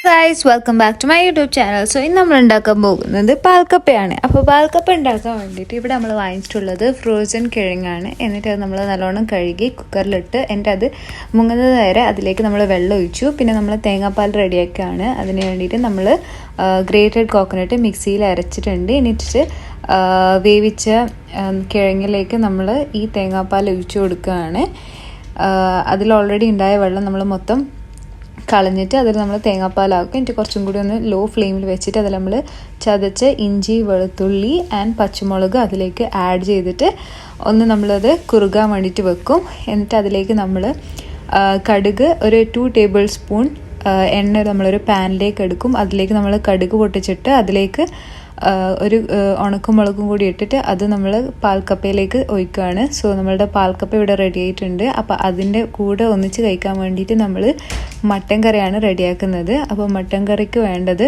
Guys welcome back to my YouTube channel. So ഇന്ന് നമ്മൾ ഉണ്ടാക്കാൻ പോകുന്നത് പാൽക്കപ്പയാണ്. അപ്പോൾ പാൽക്കപ്പ ഉണ്ടാക്കാൻ വേണ്ടിയിട്ട് ഇവിടെ നമ്മൾ വാങ്ങിച്ചിട്ടുള്ളത് ഫ്രോസൺ കിഴങ്ങാണ്. എന്നിട്ട് അത് നമ്മൾ നല്ലോണം കഴുകി കുക്കറിലിട്ട് എന്നിട്ട് അത് മുങ്ങുന്നത് വരെ അതിലേക്ക് നമ്മൾ വെള്ളം ഒഴിച്ചു. പിന്നെ നമ്മൾ തേങ്ങാപ്പാൽ റെഡിയാക്കുകയാണ്. അതിന് വേണ്ടിയിട്ട് നമ്മൾ ഗ്രേറ്റഡ് കോക്കനട്ട് മിക്സിയിൽ അരച്ചിട്ടുണ്ട്. എന്നിട്ട് വേവിച്ച കിഴങ്ങിലേക്ക് നമ്മൾ ഈ തേങ്ങാപ്പാൽ ഒഴിച്ചു കൊടുക്കുകയാണ്. അതിൽ ഓൾറെഡി ഉണ്ടായ വെള്ളം നമ്മൾ മൊത്തം കളഞ്ഞിട്ട് അതിൽ നമ്മൾ തേങ്ങാപ്പാലാക്കും. എന്നിട്ട് കുറച്ചും കൂടി ഒന്ന് ലോ ഫ്ലെയിമിൽ വെച്ചിട്ട് അതിൽ നമ്മൾ ചതച്ച ഇഞ്ചി, വെളുത്തുള്ളി ആൻഡ് പച്ചമുളക് അതിലേക്ക് ആഡ് ചെയ്തിട്ട് ഒന്ന് നമ്മളത് കുറുകാൻ വേണ്ടിയിട്ട് വെക്കും. എന്നിട്ട് അതിലേക്ക് നമ്മൾ കടുക് ഒരു 2 ടേബിൾ സ്പൂൺ എണ്ണ നമ്മളൊരു പാനിലേക്ക് എടുക്കും. അതിലേക്ക് നമ്മൾ കടുക് പൊട്ടിച്ചിട്ട് അതിലേക്ക് ഒരു ഉണക്കമുളകും കൂടി ഇട്ടിട്ട് അത് നമ്മൾ പാൽക്കപ്പയിലേക്ക് ഒഴിക്കുകയാണ്. സോ നമ്മളുടെ പാൽക്കപ്പ ഇവിടെ റെഡി ആയിട്ടുണ്ട്. അപ്പോൾ അതിൻ്റെ കൂടെ ഒന്നിച്ച് കഴിക്കാൻ വേണ്ടിയിട്ട് നമ്മൾ മട്ടൻ കറിയാണ് റെഡിയാക്കുന്നത്. അപ്പോൾ മട്ടൻ കറിക്ക് വേണ്ടത്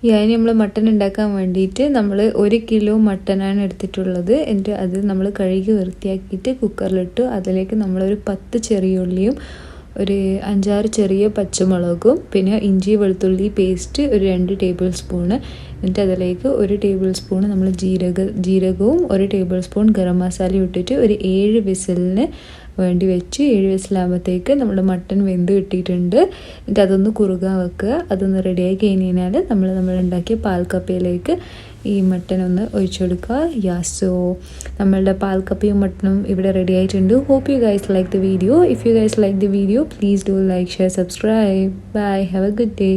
ഇനി നമ്മൾ മട്ടൻ ഉണ്ടാക്കാൻ വേണ്ടിയിട്ട് നമ്മൾ 1 കിലോ മട്ടനാണ് എടുത്തിട്ടുള്ളത്. എന്നിട്ട് അത് നമ്മൾ കഴുകി വൃത്തിയാക്കിയിട്ട് കുക്കറിലിട്ടു. അതിലേക്ക് നമ്മളൊരു 10 ചെറിയ ഉള്ളിയും ഒരു 5-6 ചെറിയ പച്ചമുളകും പിന്നെ ഇഞ്ചി വെളുത്തുള്ളി പേസ്റ്റ് ഒരു 2 ടേബിൾ സ്പൂണ്. എന്നിട്ട് അതിലേക്ക് 1 ടേബിൾ സ്പൂൺ നമ്മൾ ജീരകവും 1 ടേബിൾ സ്പൂൺ ഗരം മസാലയും ഇട്ടിട്ട് ഒരു 7 വിസിലിന് വേണ്ടി വെച്ച് 7 വിസിലാകുമ്പോഴത്തേക്ക് നമ്മുടെ മട്ടൻ വെന്ത് കിട്ടിയിട്ടുണ്ട്. എന്നിട്ട് അതൊന്ന് കുറുകാൻ വെക്കുക. അതൊന്ന് റെഡിയായി കഴിഞ്ഞാൽ നമ്മൾ ഉണ്ടാക്കിയ പാൽക്കപ്പയിലേക്ക് ഈ മട്ടൻ ഒന്ന് ഒഴിച്ചു കൊടുക്കുക. സോ നമ്മളുടെ പാൽക്കപ്പയും മട്ടനും ഇവിടെ റെഡി ആയിട്ടുണ്ട്. Hope you guys like the video. If you guys like the video please do like, share, subscribe. Bye, have a good day.